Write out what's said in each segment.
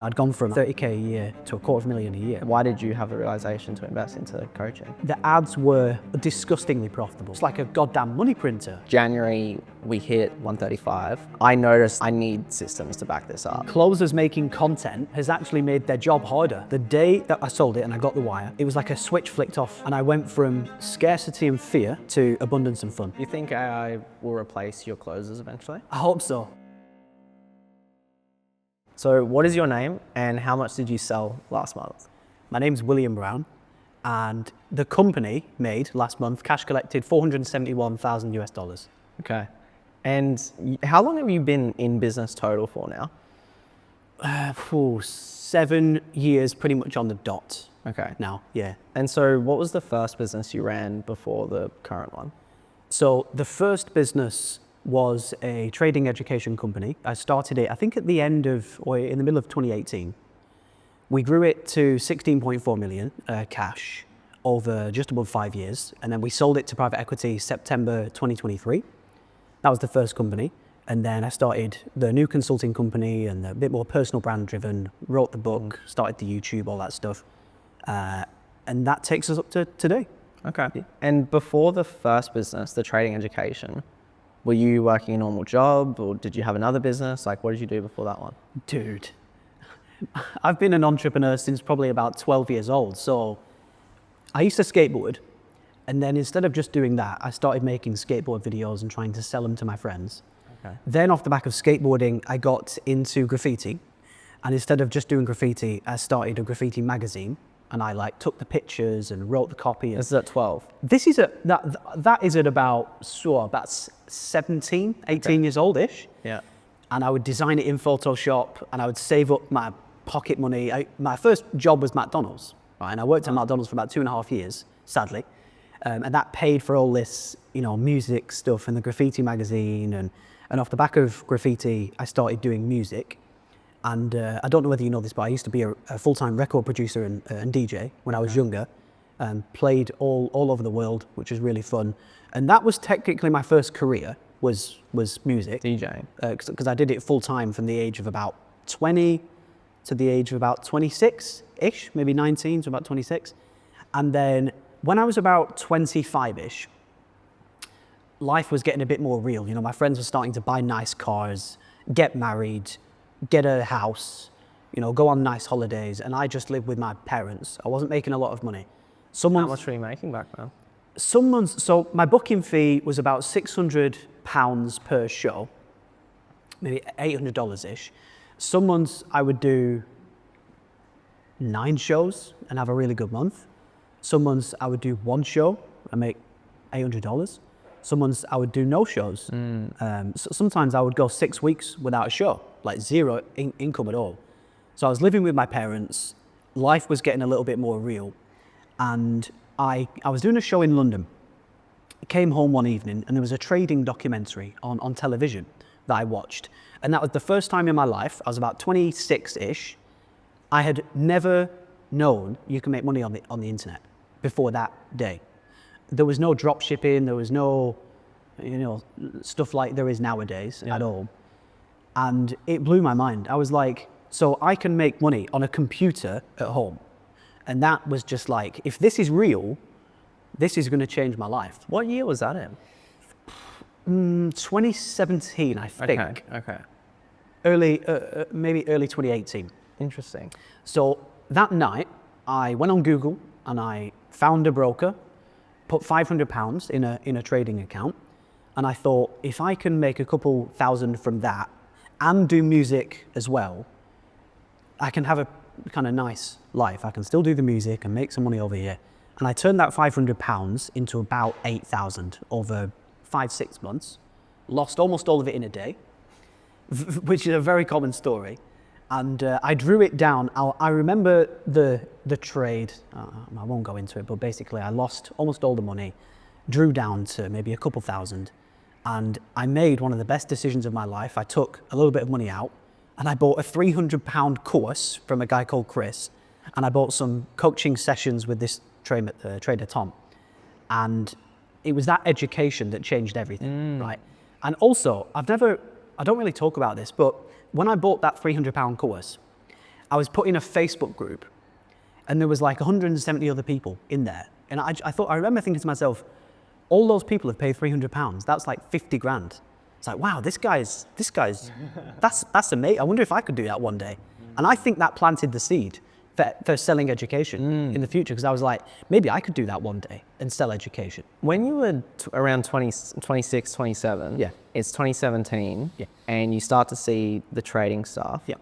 I'd gone from 30K a year to $250,000 a year. Why did you have the realization to invest into coaching? The ads were disgustingly profitable. It's like a goddamn money printer. January, we hit 135. I noticed I need systems to back this up. Closers making content has actually made their job harder. The day that I sold it and I got the wire, it was like a switch flicked off and I went from scarcity and fear to abundance and fun. Do you think AI will replace your closers eventually? I hope so. So what is your name and how much did you sell last month? My name's William Brown and the company made last month, cash collected $471,000 US. Okay. And how long have you been in business total for now? 7 years pretty much on the dot. Okay. Now, yeah. And so what was the first business you ran before the current one? So the first business was a trading education company. I started it, I think at the end of, or in the middle of 2018. We grew it to 16.4 million cash over just above 5 years. And then we sold it to private equity September 2023. That was the first company. And then I started the new consulting company and a bit more personal brand driven, wrote the book, started the YouTube, all that stuff. And that takes us up to today. Okay. And before the first business, the trading education, were you working a normal job or did you have another business? Like, what did you do before that one? Dude, I've been an entrepreneur since probably about 12 years old. So I used to skateboard. And then instead of just doing that, I started making skateboard videos and trying to sell them to my friends. Okay. Then off the back of skateboarding, I got into graffiti. And instead of just doing graffiti, I started a graffiti magazine. And I took the pictures and wrote the copy. This is at 12? This is that is at about 17, 18 years old-ish. Yeah. And I would design it in Photoshop and I would save up my pocket money. My first job was McDonald's, right? And I worked at McDonald's for about 2.5 years, sadly. And that paid for all this, music stuff in the graffiti magazine. And off the back of graffiti, I started doing music. And I don't know whether you know this, but I used to be a full-time record producer and DJ when I was younger. Played all over the world, which was really fun. And that was technically my first career, was music. DJing. Because I did it full-time from the age of about 20 to the age of about 26-ish, maybe 19 to about 26. And then when I was about 25-ish, life was getting a bit more real. My friends were starting to buy nice cars, get married, get a house, go on nice holidays, and I just lived with my parents. I wasn't making a lot of money. How much were you making back then? Some months, so my booking fee was about £600 per show, maybe $800-ish. Some months I would do 9 shows and have a really good month. Some months I would do 1 show and make $800. Some months I would do no shows. So sometimes I would go 6 weeks without a show, like zero income at all. So I was living with my parents. Life was getting a little bit more real. And I was doing a show in London. I came home one evening and there was a trading documentary on television that I watched. And that was the first time in my life, I was about 26-ish. I had never known you can make money on the internet before that day. There was no drop shipping, there was no, stuff like there is nowadays at all. And it blew my mind. I was like, so I can make money on a computer at home. And that was just like, if this is real, this is going to change my life. What year was that in? 2017, I think. Okay. Maybe early 2018. Interesting. So that night, I went on Google and I found a broker, put £500 in a trading account, and I thought, if I can make a couple thousand from that and do music as well, I can have a kind of nice life. I can still do the music and make some money over here. And I turned that £500 into about 8,000 over 5-6 months, lost almost all of it in a day, which is a very common story. And I drew it down. I remember the trade. I won't go into it, but basically I lost almost all the money, drew down to maybe a couple thousand, and I made one of the best decisions of my life. I took a little bit of money out and I bought a £300 course from a guy called Chris, and I bought some coaching sessions with this trader Tom. And it was that education that changed everything, right? And also, I don't really talk about this, but when I bought that £300 course, I was put in a Facebook group, and there was like 170 other people in there. And I remember thinking to myself, all those people have paid £300. That's like 50 grand. It's like, wow, this guy's, that's amazing. I wonder if I could do that one day. And I think that planted the seed for selling education in the future, because I was like, maybe I could do that one day and sell education. When you were around 26, 27, Yeah. it's 2017, Yeah. and you start to see the trading stuff. Yeah.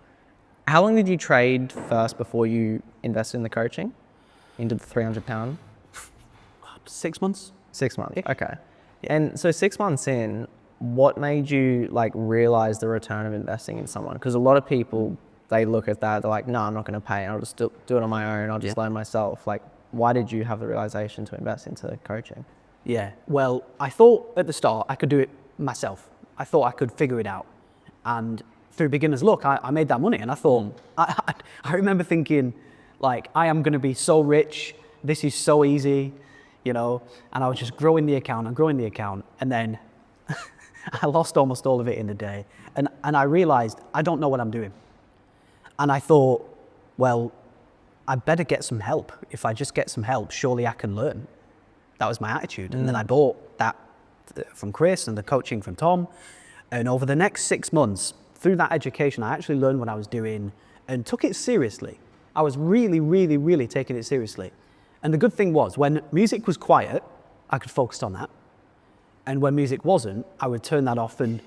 How long did you trade first before you invested in the coaching into the £300? 6 months. 6 months, okay. And so 6 months in, what made you like realize the return of investing in someone? Because a lot of people, they look at that, they're like, no, I'm not going to pay. I'll just do it on my own. I'll just learn myself. Like, why did you have the realization to invest into coaching? Yeah, well, I thought at the start I could do it myself. I thought I could figure it out. And through beginner's luck, I made that money. And I thought, I remember thinking, like, I am going to be so rich. This is so easy, you know. And I was just growing the account and growing the account. And then I lost almost all of it in a day. And I realized I don't know what I'm doing. And I thought, well, I better get some help. If I just get some help, surely I can learn. That was my attitude. And then I bought that from Chris and the coaching from Tom. And over the next 6 months, through that education, I actually learned what I was doing and took it seriously. I was really, really, really taking it seriously. And the good thing was, when music was quiet, I could focus on that. And when music wasn't, I would turn that off and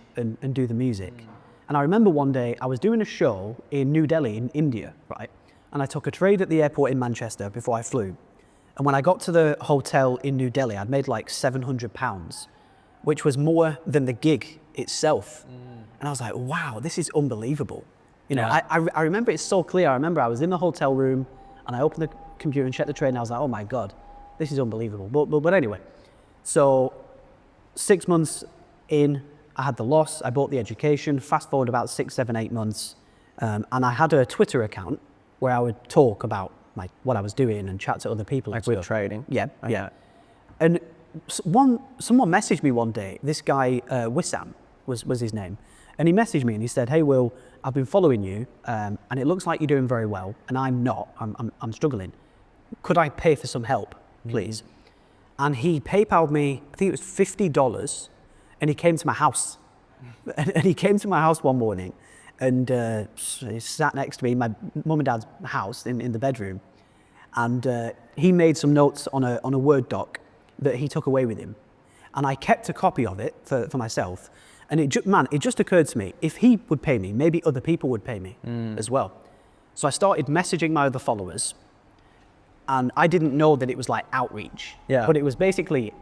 do the music. And I remember one day I was doing a show in New Delhi in India, right? And I took a trade at the airport in Manchester before I flew. And when I got to the hotel in New Delhi, I'd made like £700, which was more than the gig itself. And I was like, wow, this is unbelievable. You know, I remember it so clear. I remember I was in the hotel room and I opened the computer and checked the trade and I was like, oh my God, this is unbelievable. But anyway, so 6 months in, I had the loss, I bought the education, fast forward about 6, 7, 8 months. And I had a Twitter account where I would talk about like what I was doing and chat to other people. Like with trading? Yeah, yeah. And someone messaged me one day, this guy, Wissam was his name. And he messaged me and he said, hey, Will, I've been following you and it looks like you're doing very well and I'm not, I'm struggling. Could I pay for some help, please? And he PayPal'd me, I think it was $50 and he came to my house. And he came to my house one morning and he sat next to me, my mum and dad's house in the bedroom. And he made some notes on a Word doc that he took away with him. And I kept a copy of it for myself. And it just occurred to me, if he would pay me, maybe other people would pay me as well. So I started messaging my other followers. And I didn't know that it was like outreach. Yeah. But it was basically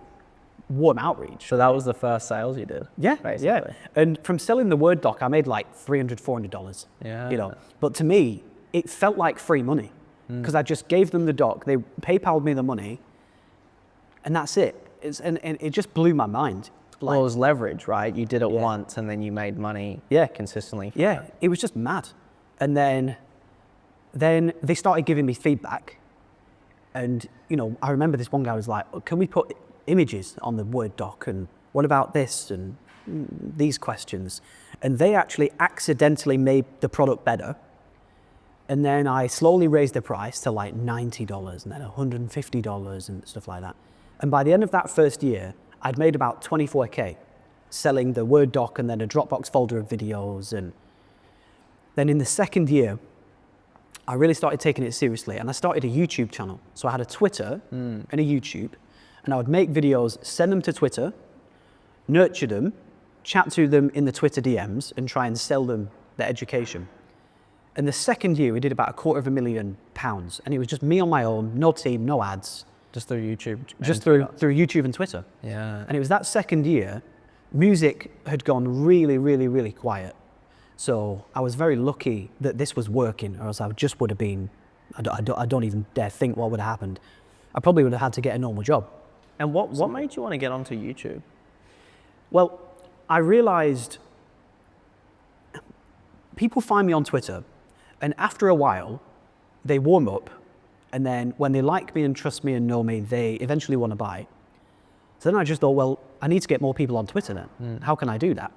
warm outreach. So that was the first sales you did? Yeah, basically. yeah. And from selling the Word doc, I made like $300, $400. Yeah. You know, but to me, it felt like free money because I just gave them the doc. They PayPal'd me the money, and that's it. And it just blew my mind. Like, Well, it was leverage, right? You did it once and then you made money consistently. Yeah, it was just mad. And then they started giving me feedback. And, you know, I remember this one guy was like, oh, can we put images on the Word doc? And what about this? And these questions. And they actually accidentally made the product better. And then I slowly raised the price to like $90 and then $150 and stuff like that. And by the end of that first year, I'd made about 24K selling the Word doc and then a Dropbox folder of videos. And then in the second year, I really started taking it seriously and I started a YouTube channel. So I had a Twitter and a YouTube and I would make videos, send them to Twitter, nurture them, chat to them in the Twitter DMs and try and sell them their education. And the second year we did about £250,000 and it was just me on my own, no team, no ads. Just through YouTube? Just through YouTube and Twitter. Yeah. And it was that second year, music had gone really, really, really quiet. So I was very lucky that this was working, or else I just would have been, I don't even dare think what would have happened. I probably would have had to get a normal job. And what made you want to get onto YouTube? Well, I realized people find me on Twitter, and after a while, they warm up, and then when they like me and trust me and know me, they eventually want to buy. So then I just thought, well, I need to get more people on Twitter then. How can I do that?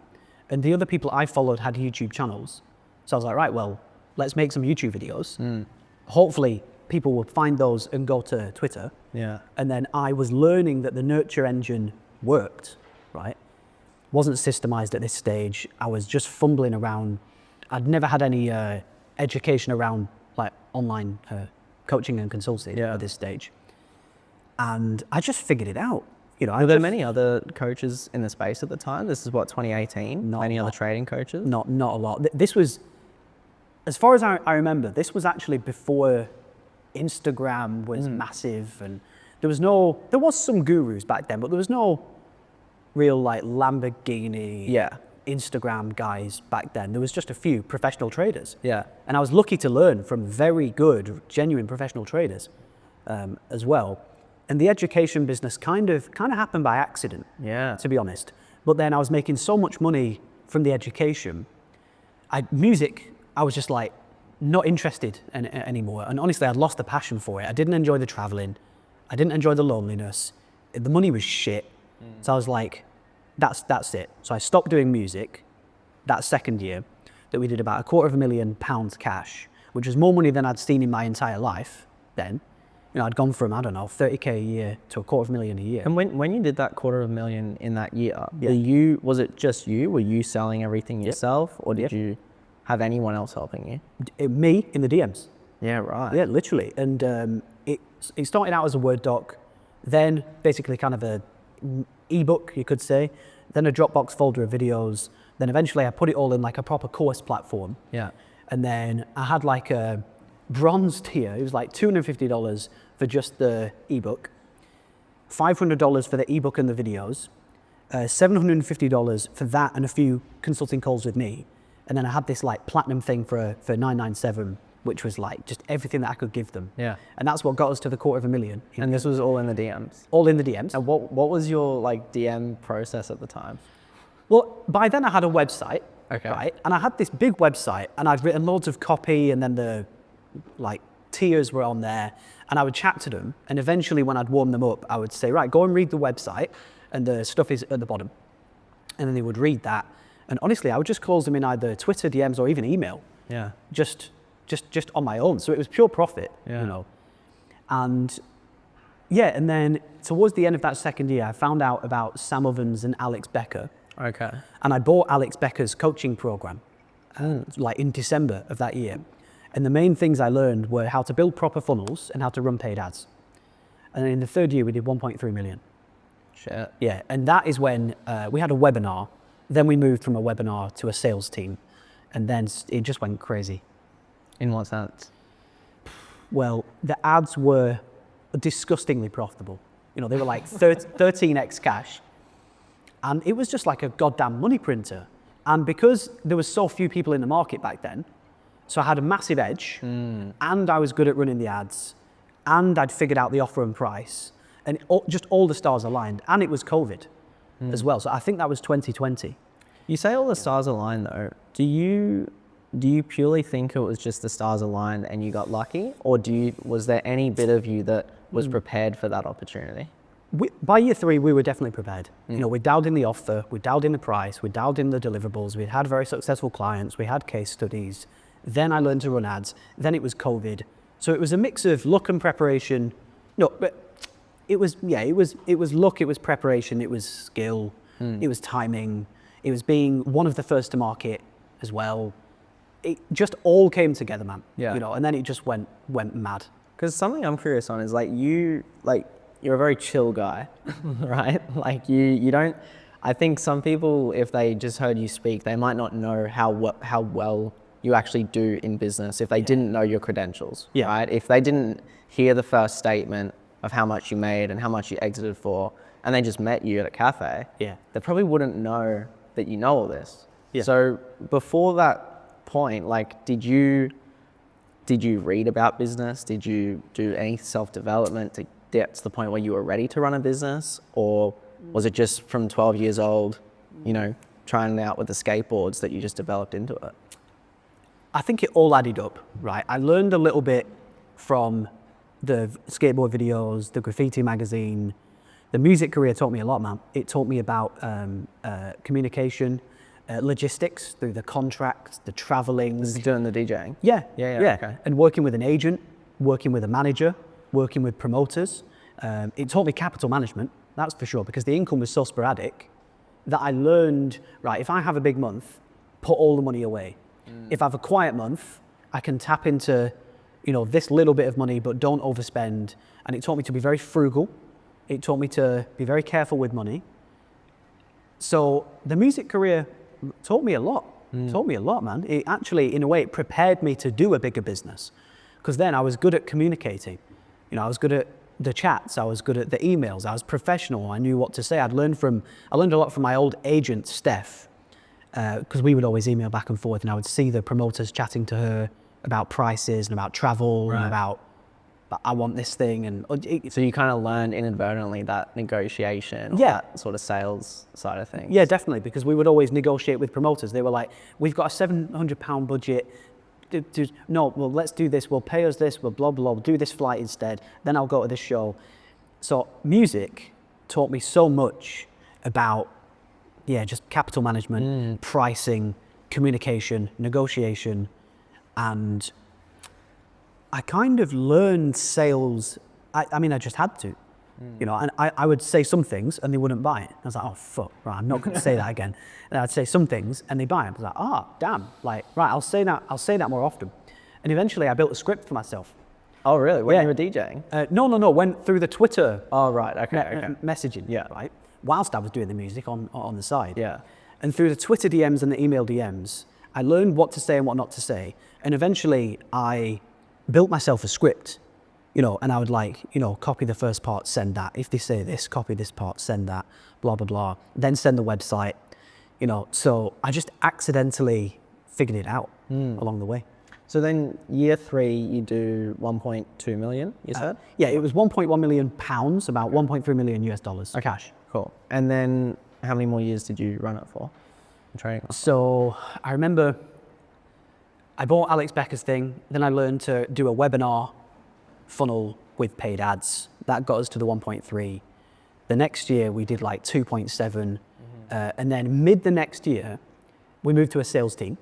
And the other people I followed had YouTube channels. So I was like, right, well, let's make some YouTube videos. Hopefully people will find those and go to Twitter. Yeah. And then I was learning that the nurture engine worked, right? Wasn't systemized at this stage. I was just fumbling around. I'd never had any education around like online coaching and consulting at this stage. And I just figured it out. You know, Were there many other coaches in the space at the time? This is what, 2018? Not Many a other lot. trading coaches? Not a lot. This was, as far as I remember, this was actually before Instagram was massive, and there was some gurus back then, but there was no real like Lamborghini Instagram guys back then. There was just a few professional traders. Yeah. And I was lucky to learn from very good, genuine professional traders as well. And the education business kind of happened by accident, to be honest. But then I was making so much money from the education. Music, I was just like not interested anymore. And honestly, I'd lost the passion for it. I didn't enjoy the traveling. I didn't enjoy the loneliness. The money was shit. So I was like, that's it. So I stopped doing music that second year that we did about £250,000 cash, which was more money than I'd seen in my entire life then. You know, I'd gone from, I don't know, 30K a year to £250,000 a year. And when you did that $250,000 in that year, was it just you? Were you selling everything yourself, or did you have anyone else helping you? Me in the DMs. Yeah, right. Yeah, literally. And it started out as a Word doc, then basically kind of a ebook, you could say, then a Dropbox folder of videos. Then eventually I put it all in like a proper course platform. Yeah. And then I had like a bronze tier. It was like $250 for just the ebook, $500 for the ebook and the videos, $750 for that and a few consulting calls with me. And then I had this like platinum thing for $997, which was like just everything that I could give them. Yeah. And that's what got us to the $250,000. And this was all in the DMs? All in the DMs. And what was your like DM process at the time? Well, by then I had a website, Okay. right? And I had this big website, and I'd written loads of copy, and then the like tiers were on there, and I would chat to them. And eventually, when I'd warm them up, I would say, right, go and read the website, and the stuff is at the bottom. And then they would read that. And honestly, I would just close them in either Twitter DMs or even email. Yeah. Just on my own. So it was pure profit, Yeah. you know. And yeah, and then towards the end of that second year, I found out about Sam Ovens and Alex Becker. Okay. And I bought Alex Becker's coaching program, like in December of that year. And the main things I learned were how to build proper funnels and how to run paid ads. And in the third year, we did 1.3 million. Shit. Yeah, and that is when we had a webinar. Then we moved from a webinar to a sales team. And then it just went crazy. In what sense? Well, the ads were disgustingly profitable. You know, they were like 13x cash. And it was just like a goddamn money printer. And because there was so few people in the market back then, so I had a massive edge, and I was good at running the ads, and I'd figured out the offer and price, and just all the stars aligned. And it was COVID as well. So I think that was 2020. You say all the stars aligned though. Do you purely think it was just the stars aligned and you got lucky, or was there any bit of you that was prepared for that opportunity? By year 3, we were definitely prepared. You know, we dialed in the offer, we dialed in the price, we dialed in the deliverables, we had very successful clients, we had case studies. Then I learned to run ads. Then it was COVID. So it was a mix of luck and preparation. No, but it was luck, it was preparation, it was skill, it was timing, it was being one of the first to market as well. It just all came together, man. Yeah. You know, and then it just went mad. Because something I'm curious on is you're a very chill guy, right? Like you don't, I think some people, if they just heard you speak, they might not know how well you actually do in business if they didn't know your credentials, right? If they didn't hear the first statement of how much you made and how much you exited for, and they just met you at a cafe, they probably wouldn't know that you know all this. Yeah. So before that point, like, did you read about business? Did you do any self-development to get to the point where you were ready to run a business? Or was it just from 12 years old, you know, trying it out with the skateboards that you just developed into it? I think it all added up, right? I learned a little bit from the skateboard videos, the graffiti magazine. The music career taught me a lot, man. It taught me about communication, logistics, through the contracts, the traveling. This is doing the DJing. Yeah. Okay. And working with an agent, working with a manager, working with promoters. It taught me capital management, that's for sure, because the income was so sporadic that I learned, right, if I have a big month, put all the money away. If I have a quiet month, I can tap into, this little bit of money, but don't overspend. And it taught me to be very frugal. It taught me to be very careful with money. So the music career taught me a lot. Taught me a lot, man. It actually, in a way, it prepared me to do a bigger business. Because then I was good at communicating. I was good at the chats, I was good at the emails, I was professional, I knew what to say. I learned a lot from my old agent, Steph, because we would always email back and forth, and I would see the promoters chatting to her about prices and about travel and about, I want this thing. And so you kind of learned inadvertently that negotiation, or that sort of sales side of things. Yeah, definitely, because we would always negotiate with promoters. They were like, we've got a £700 budget. No, well, let's do this. We'll pay us this. We'll blah, blah, do this flight instead. Then I'll go to this show. So music taught me so much about, just capital management, pricing, communication, negotiation. And I kind of learned sales. I mean, I just had to, and I would say some things and they wouldn't buy it. I was like, oh, fuck, right, I'm not going to say that again. And I'd say some things and they buy it. I was like, damn, right, I'll say that more often. And eventually I built a script for myself. Oh, really? When you were DJing? No, went through the Twitter okay. messaging, right, whilst I was doing the music on the side. Yeah. And through the Twitter DMs and the email DMs, I learned what to say and what not to say. And eventually I built myself a script. And I would copy the first part, send that. If they say this, copy this part, send that, blah, blah, blah. Then send the website, So I just accidentally figured it out along the way. So then year 3, you do 1.2 million, you said? Yeah, it was 1.1 million pounds, about 1.3 million US dollars cash. Cool. And then how many more years did you run it for? Training? So I remember I bought Alex Becker's thing. Then I learned to do a webinar funnel with paid ads. That got us to the 1.3. The next year we did like 2.7. And then mid the next year, we moved to a sales team.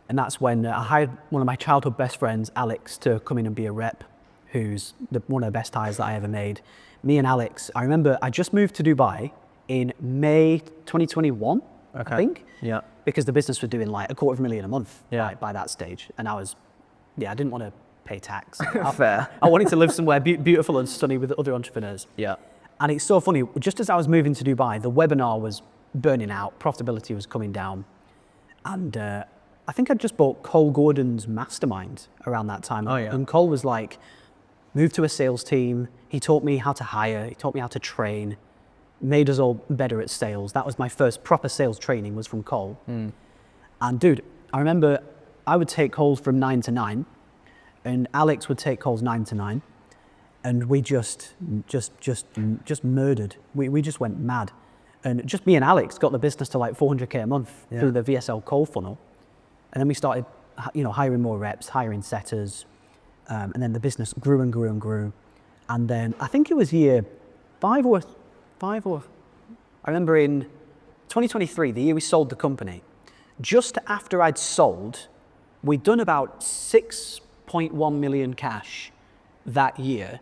And that's when I hired one of my childhood best friends, Alex, to come in and be a rep, who's one of the best hires that I ever made. Me and Alex, I remember I just moved to Dubai in May 2021, I think. Yeah. Because the business was doing like $250,000 a month by that stage. And I didn't want to pay tax. Fair. I wanted to live somewhere beautiful and sunny with other entrepreneurs. Yeah. And it's so funny, just as I was moving to Dubai, the webinar was burning out, profitability was coming down. And I think I just bought Cole Gordon's mastermind around that time. Oh, yeah. And Cole was like, move to a sales team. He taught me how to hire, he taught me how to train, made us all better at sales. That was my first proper sales training, was from Cole. And dude, I remember I would take calls from 9 to 9, and Alex would take calls 9 to 9, and we just murdered. We just went mad. And just me and Alex got the business to like 400K a month through the VSL call funnel. And then we started, hiring more reps, hiring setters. And then the business grew and grew and grew. And then I think it was year five or, I remember in 2023, the year we sold the company, just after I'd sold, we'd done about 6.1 million cash that year,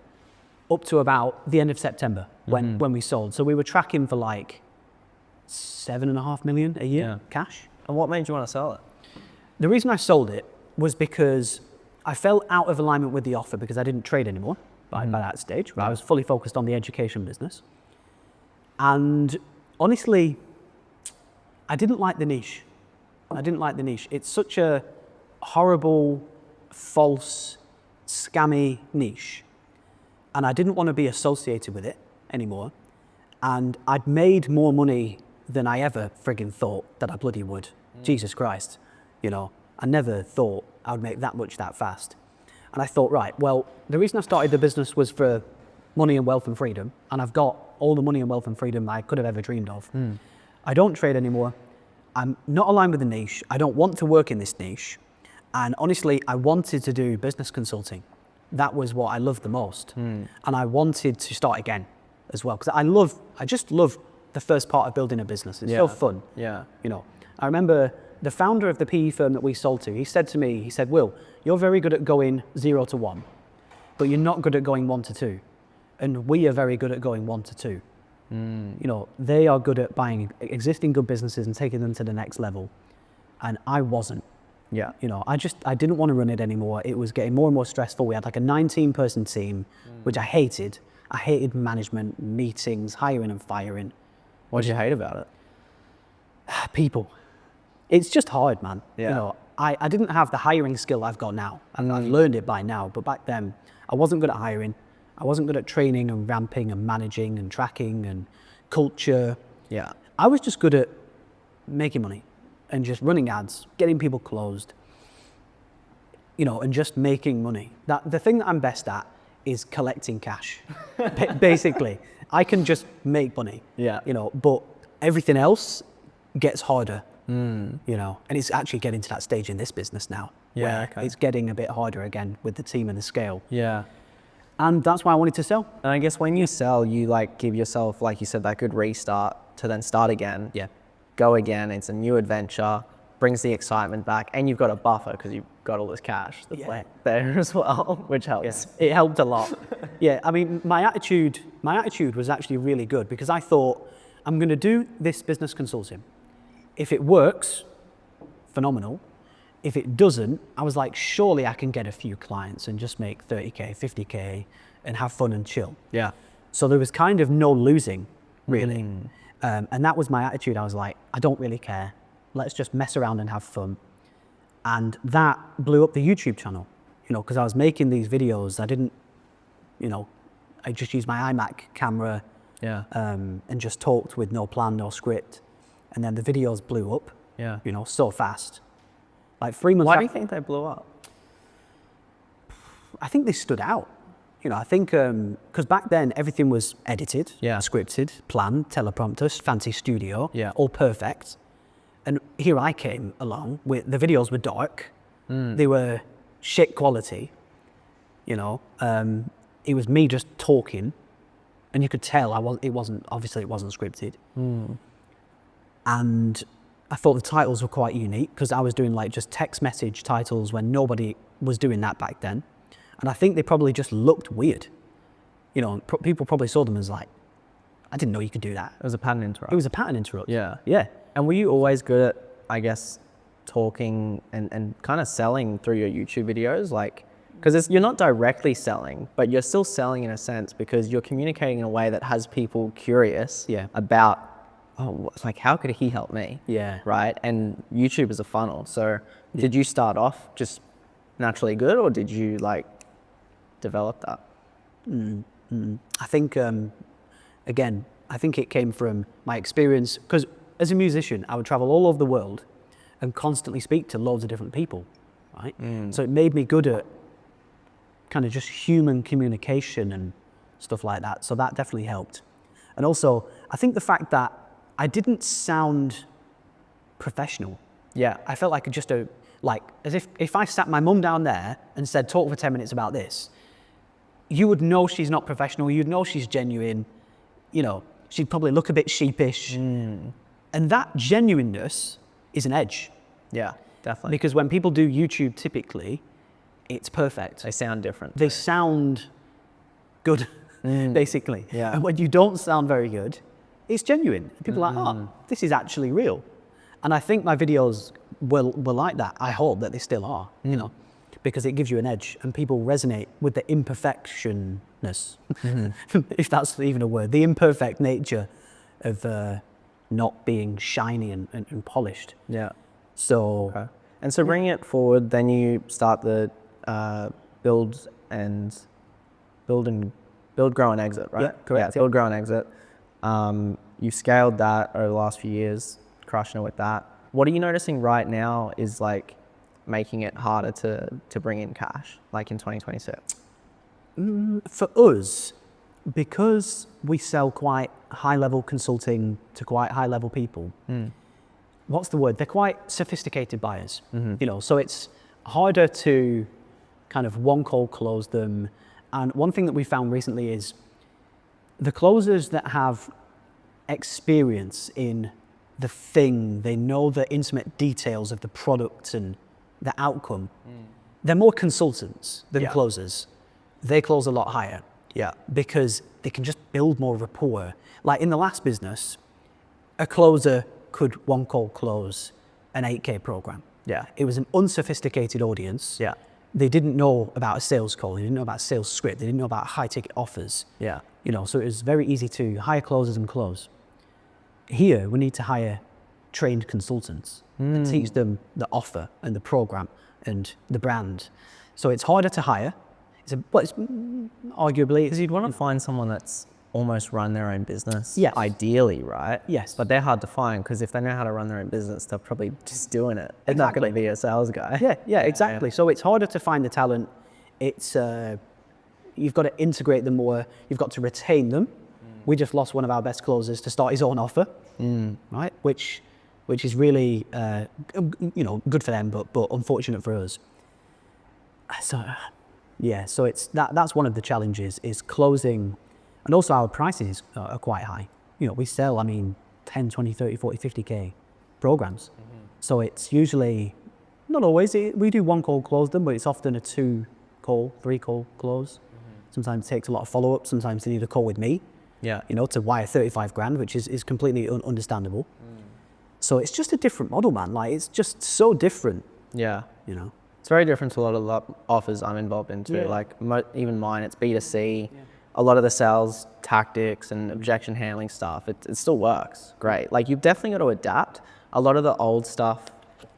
up to about the end of September when we sold. So we were tracking for like 7.5 million a year cash. And what made you want to sell it? The reason I sold it was because I fell out of alignment with the offer because I didn't trade anymore by that stage. Right? I was fully focused on the education business. And honestly, I didn't like the niche. It's such a horrible, false, scammy niche. And I didn't want to be associated with it anymore. And I'd made more money than I ever friggin' thought that I bloody would. Jesus Christ, I never thought I would make that much that fast. And I thought, right, well, the reason I started the business was for money and wealth and freedom. And I've got all the money and wealth and freedom I could have ever dreamed of. I don't trade anymore. I'm not aligned with the niche. I don't want to work in this niche. And honestly, I wanted to do business consulting. That was what I loved the most. And I wanted to start again as well. Because I just love the first part of building a business. It's so fun. Yeah. And I remember the founder of the PE firm that we sold to, he said to me, he said, Will, you're very good at going 0 to 1, but you're not good at going 1 to 2. And we are very good at going 1 to 2. You know, they are good at buying existing good businesses and taking them to the next level. And I wasn't. Yeah. You know, I didn't want to run it anymore. It was getting more and more stressful. We had like a 19-person team, which I hated. I hated management, meetings, hiring and firing. What did you hate about it? People. It's just hard, man. Yeah. You know, I didn't have the hiring skill I've got now, and I've learned it by now. But back then, I wasn't good at hiring. I wasn't good at training and ramping and managing and tracking and culture. Yeah. I was just good at making money and just running ads, getting people closed, you know, and just making money. The thing that I'm best at is collecting cash. Basically, I can just make money. Yeah. You know, but everything else gets harder. You know, and it's actually getting to that stage in this business now. Yeah, where okay. it's getting a bit harder again with the team and the scale. Yeah. And that's why I wanted to sell. And I guess when you sell, you like give yourself, like you said, that good restart to then start again. Yeah. Go again. It's a new adventure, brings the excitement back, and you've got a buffer because you've got all this cash that's like there as well, which helps. Yeah, it helped a lot. Yeah, I mean, my attitude was actually really good because I thought, I'm going to do this business consulting. If it works, phenomenal. If it doesn't, I was like, surely I can get a few clients and just make 30K, 50K and have fun and chill. Yeah. So there was kind of no losing, really. And that was my attitude. I was like, I don't really care. Let's just mess around and have fun. And that blew up the YouTube channel, you know, because I was making these videos. I didn't, you know, I just used my iMac camera and just talked with no plan, no script. And then the videos blew up, you know, so fast. Like 3 months Why after, do you think they blew up? I think they stood out. You know, I think, because back then everything was edited, scripted, planned, teleprompter, fancy studio, all perfect. And here I came along with, the videos were dark. They were shit quality, you know. It was me just talking, and you could tell it wasn't scripted. And I thought the titles were quite unique because I was doing like just text message titles when nobody was doing that back then. And I think they probably just looked weird. You know, people probably saw them as like, I didn't know you could do that. It was a pattern interrupt. It was a pattern interrupt. Yeah. Yeah. And were you always good at, I guess, talking and kind of selling through your YouTube videos? Like, because you're not directly selling, but you're still selling in a sense because you're communicating in a way that has people curious about, oh, like, how could he help me? Yeah. Right? And YouTube is a funnel. So did you start off just naturally good, or did you like develop that? I think, again, I think it came from my experience, because as a musician, I would travel all over the world and constantly speak to loads of different people, right? So it made me good at kind of just human communication and stuff like that. So that definitely helped. And also, I think the fact that I didn't sound professional. Yeah. I felt like as if I sat my mum down there and said, talk for 10 minutes about this, you would know she's not professional. You'd know she's genuine. You know, she'd probably look a bit sheepish. And that genuineness is an edge. Yeah, definitely. Because when people do YouTube, typically, it's perfect. They sound different. They sound good, basically. Yeah. And when you don't sound very good, it's genuine. People are like, oh, this is actually real. And I think my videos were like that. I hope that they still are, you know, because it gives you an edge and people resonate with the imperfectionness, if that's even a word, the imperfect nature of not being shiny and polished. Yeah. So, Okay. And so bringing it forward, then you start the build, grow, and exit, right? Yeah, correct. Yeah, build, grow, and exit. You've scaled that over the last few years, crushing it with that. What are you noticing right now is like making it harder to bring in cash, like in 2026? For us, because we sell quite high-level consulting to quite high-level people, what's the word? They're quite sophisticated buyers, you know, so it's harder to kind of one call close them. And one thing that we found recently is the closers that have experience in the thing, they know the intimate details of the product and the outcome. They're more consultants than closers. They close a lot higher. Yeah. Because they can just build more rapport. Like in the last business, a closer could one call close an 8K program. Yeah. It was an unsophisticated audience. Yeah. They didn't know about a sales call. They didn't know about a sales script. They didn't know about high ticket offers. Yeah. You know, so it was very easy to hire closers and close. Here, we need to hire trained consultants and teach them the offer and the program and the brand. So it's harder to hire. But it's arguably, Because you'd want to find someone that's almost run their own business. Yes. Ideally, right? Yes. But they're hard to find because if they know how to run their own business, they're probably just doing it. They're not going to be a sales guy. Yeah, exactly. So it's harder to find the talent. It's you've got to integrate them more. You've got to retain them. We just lost one of our best closers to start his own offer, right? Which is really good for them, but unfortunate for us. So yeah, so it's that's one of the challenges is closing, and also our prices are quite high. You know, we sell 10, 20, 30, 40, 50K programs. So it's usually, not always, we do one call close them, but it's often a 2 call, 3 call close. Sometimes it takes a lot of follow-up. Sometimes they need a call with me, Yeah. you know, to wire 35 grand, which is completely understandable. So it's just a different model, man. Like, it's just so different, Yeah. you know. It's very different to a lot of the offers I'm involved in too. Yeah. Like even mine, it's B2C. A lot of the sales tactics and objection handling stuff, it still works great. Like you've definitely got to adapt. A lot of the old stuff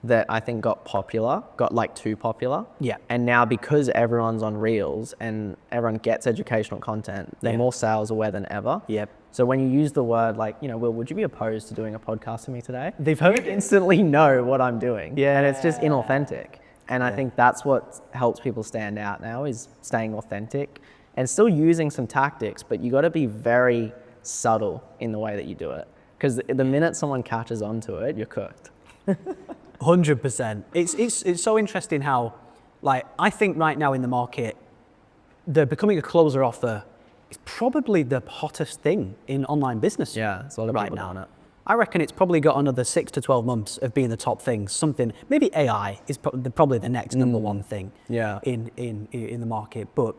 that I think got like too popular. Yeah. And now because everyone's on Reels and everyone gets educational content, they're more sales aware than ever. Yep. So when you use the word like, Will, would you be opposed to doing a podcast with me today? They've heard You instantly know what I'm doing. Yeah. And it's just inauthentic. And I think that's what helps people stand out now is staying authentic and still using some tactics, but you got to be very subtle in the way that you do it. Because the minute someone catches on to it, you're cooked. 100%. It's so interesting how, like, I think right now in the market, the becoming a closer offer is probably the hottest thing in online business. Yeah, it's a lot of right people now. doing it. I reckon it's probably got another 6 to 12 months of being the top thing. Something, maybe AI is probably the next number one thing in the market. But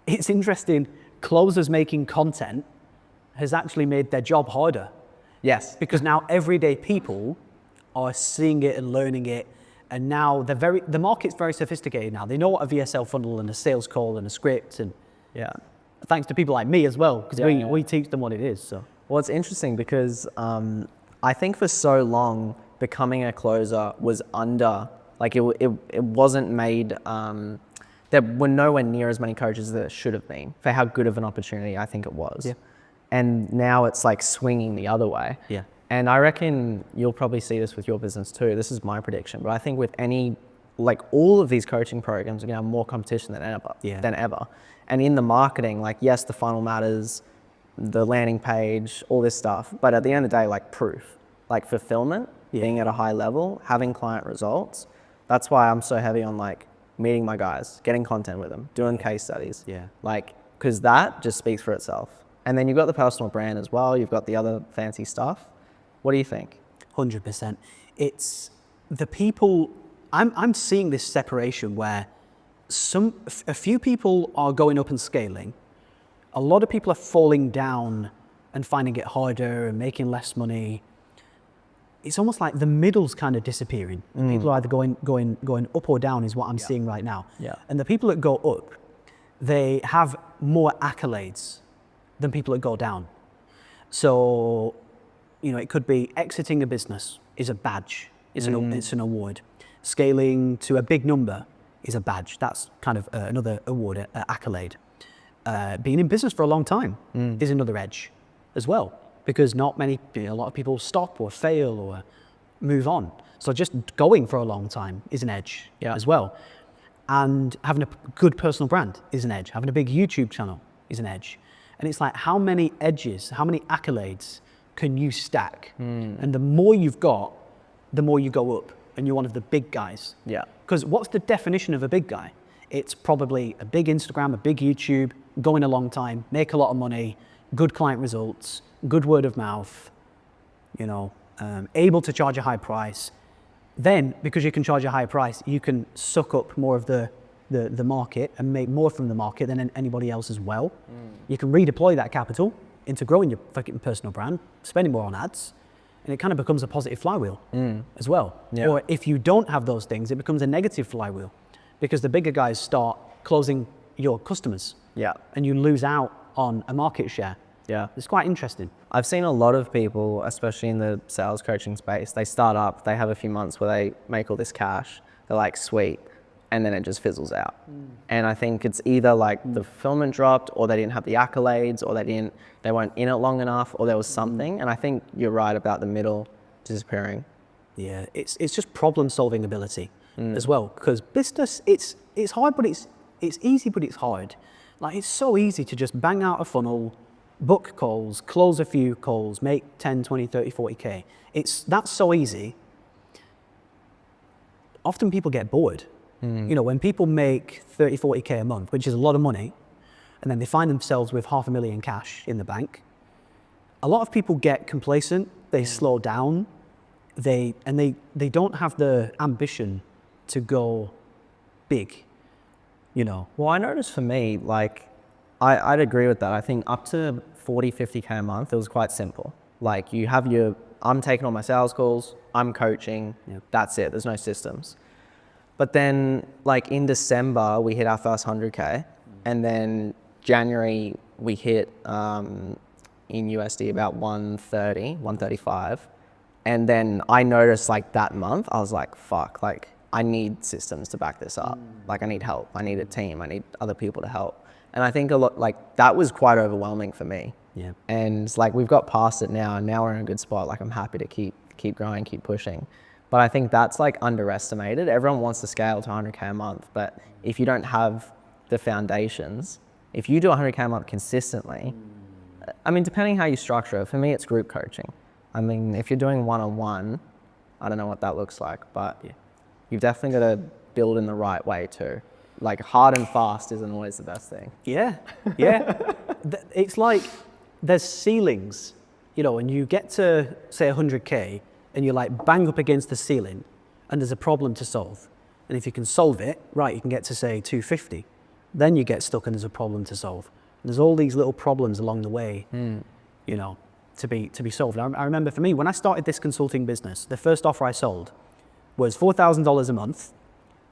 it's interesting, closers making content has actually made their job harder. Yes. Because now everyday people are seeing it and learning it. And now the market's very sophisticated now. They know what a VSL funnel and a sales call and a script, and thanks to people like me as well, because we teach them what it is. So. Well, it's interesting because I think for so long, becoming a closer was it wasn't made, there were nowhere near as many coaches as there should have been for how good of an opportunity I think it was. Yeah. And now it's like swinging the other way. Yeah. And I reckon you'll probably see this with your business too. This is my prediction, but I think with all of these coaching programs are going to have more competition than ever. And in the marketing, yes, the funnel matters, the landing page, all this stuff. But at the end of the day, proof, fulfillment, being at a high level, having client results. That's why I'm so heavy on meeting my guys, getting content with them, doing case studies. Yeah. Because that just speaks for itself. And then you've got the personal brand as well. You've got the other fancy stuff. What do you think? 100%. It's the people, I'm seeing this separation where a few people are going up and scaling. A lot of people are falling down and finding it harder and making less money. It's almost like the middle's kind of disappearing. People are either going up or down is what I'm seeing right now. Yeah. And the people that go up, they have more accolades than people that go down. So, it could be exiting a business is a badge, it's an award. Scaling to a big number is a badge. That's kind of another award, accolade. Being in business for a long time is another edge as well, because a lot of people stop or fail or move on. So just going for a long time is an edge as well. And having a good personal brand is an edge. Having a big YouTube channel is an edge. And it's like, how many edges, how many accolades can you stack? And the more you've got, the more you go up and you're one of the big guys. Yeah. Because what's the definition of a big guy? It's probably a big Instagram, a big YouTube, going a long time, make a lot of money, good client results, good word of mouth, able to charge a high price. Then, because you can charge a high price, you can suck up more of the market and make more from the market than anybody else as well. You can redeploy that capital into growing your fucking personal brand, spending more on ads, and it kind of becomes a positive flywheel as well. Yeah. Or if you don't have those things, it becomes a negative flywheel because the bigger guys start closing your customers. Yeah. And you lose out on a market share. Yeah. It's quite interesting. I've seen a lot of people, especially in the sales coaching space, they start up, they have a few months where they make all this cash, they're like, sweet, and then it just fizzles out. And I think it's either like the fulfillment dropped, or they didn't have the accolades, or they weren't in it long enough, or there was something. And I think you're right about the middle disappearing. Yeah, it's just problem solving ability as well. Because business, it's hard, but it's easy, but it's hard. Like, it's so easy to just bang out a funnel, book calls, close a few calls, make 10, 20, 30, 40K. That's so easy. Often people get bored. You know, when people make 30, 40K a month, which is a lot of money, and then they find themselves with $500,000 cash in the bank, a lot of people get complacent, they slow down, they don't have the ambition to go big, you know. Well, I noticed for me, like, I'd agree with that. I think up to 40, 50K a month, it was quite simple. Like, you have I'm taking all my sales calls, I'm coaching, that's it, there's no systems. But then, like, in December, we hit our first 100K, and then January, we hit, in USD, about 130, 135. And then I noticed, like, that month, I was like, fuck, like, I need systems to back this up. Like, I need help, I need a team, I need other people to help. And I think a lot, like, that was quite overwhelming for me. Yeah. And, like, we've got past it now, and now we're in a good spot. Like, I'm happy to keep growing, keep pushing. But I think that's, like, underestimated. Everyone wants to scale to 100K a month, but if you don't have the foundations, if you do 100K a month consistently, I mean, depending how you structure it, for me, it's group coaching. I mean, if you're doing one-on-one, I don't know what that looks like, but you've definitely got to build in the right way too. Like, hard and fast isn't always the best thing. Yeah. It's like there's ceilings, you know, and you get to, say, 100K, and you like bang up against the ceiling, and there's a problem to solve. And if you can solve it, right, you can get to, say, 250. Then you get stuck and there's a problem to solve. And there's all these little problems along the way, you know, to be solved. I remember for me, when I started this consulting business, the first offer I sold was $4,000 a month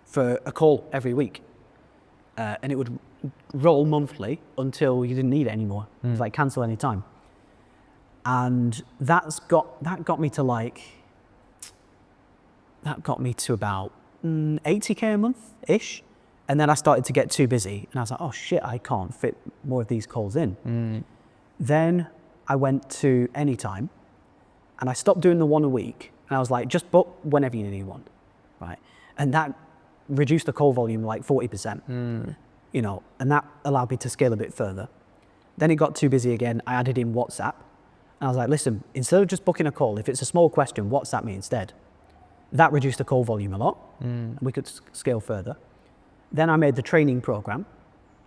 for a call every week. And it would roll monthly until you didn't need it anymore. It was like cancel any time. And that got me to about 80K a month-ish. And then I started to get too busy, and I was like, oh shit, I can't fit more of these calls in. Then I went to Anytime, and I stopped doing the one a week, and I was like, just book whenever you need one, right? And that reduced the call volume like 40%, you know, and that allowed me to scale a bit further. Then it got too busy again. I added in WhatsApp, and I was like, listen, instead of just booking a call, if it's a small question, WhatsApp me instead. That reduced the call volume a lot, and we could scale further. Then I made the training program,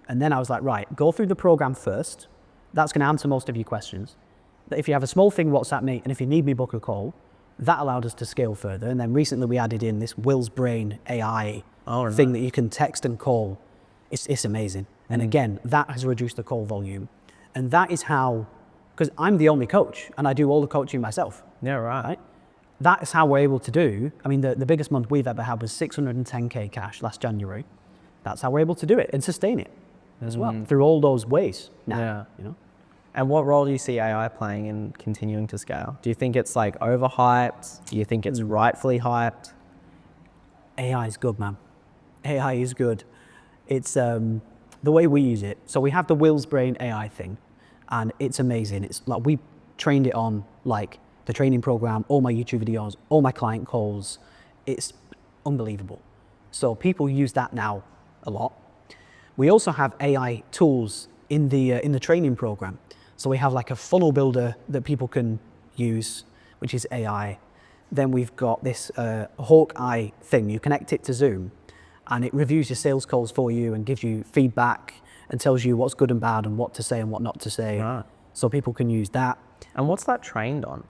and then I was like, right, go through the program first. That's going to answer most of your questions. If you have a small thing, WhatsApp me, and if you need me, book a call. That allowed us to scale further. And then recently we added in this Will's Brain AI thing that you can text and call. It's amazing. And again, that has reduced the call volume. And that is how, because I'm the only coach, and I do all the coaching myself. Yeah, right. That is how we're able to do, I mean, the biggest month we've ever had was 610K cash last January. That's how we're able to do it and sustain it as well through all those ways now, you know? And what role do you see AI playing in continuing to scale? Do you think it's like overhyped? Do you think it's rightfully hyped? AI is good, man. AI is good. It's the way we use it. So we have the Will's Brain AI thing, and it's amazing. It's like we trained it on like the training program, all my YouTube videos, all my client calls. It's unbelievable. So people use that now a lot. We also have AI tools in the training program. So we have like a funnel builder that people can use, which is AI. Then we've got this Hawkeye thing. You connect it to Zoom, and it reviews your sales calls for you and gives you feedback and tells you what's good and bad and what to say and what not to say. Right. So people can use that. And what's that trained on?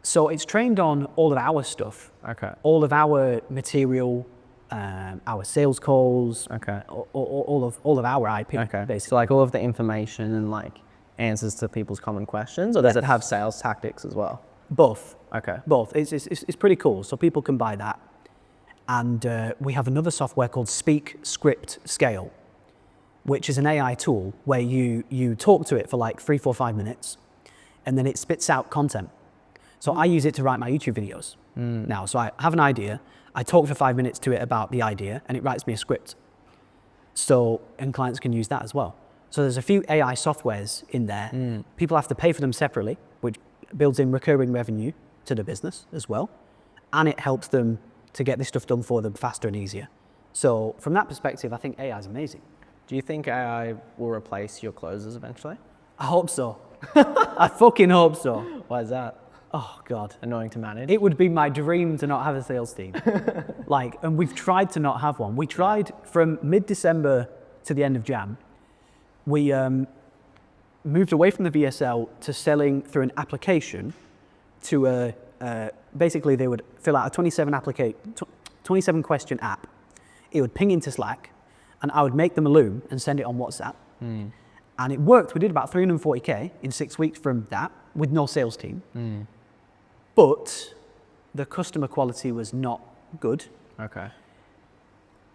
So it's trained on all of our stuff, Okay. all of our material, our sales calls, Okay. all of our IP, Okay. basically. So like all of the information and like answers to people's common questions, or does it have sales tactics as well? Both. Okay. Both. It's pretty cool. So people can buy that. And we have another software called Speak, Script, Scale, which is an AI tool where you talk to it for like 3, 4, 5 minutes, and then it spits out content. So I use it to write my YouTube videos now. So I have an idea, I talk for 5 minutes to it about the idea, and it writes me a script. So, and clients can use that as well. So there's a few AI softwares in there. People have to pay for them separately, which builds in recurring revenue to the business as well. And it helps them to get this stuff done for them faster and easier. So from that perspective, I think AI is amazing. Do you think AI will replace your closers eventually? I hope so. I fucking hope so. Why is that? Oh God. Annoying to manage? It would be my dream to not have a sales team. And we've tried to not have one. We tried from mid-December to the end of Jan. We moved away from the VSL to selling through an application to basically they would fill out a 27 question app. It would ping into Slack, and I would make them a loom and send it on WhatsApp. And it worked. We did about 340K in 6 weeks from that with no sales team. But the customer quality was not good. Okay.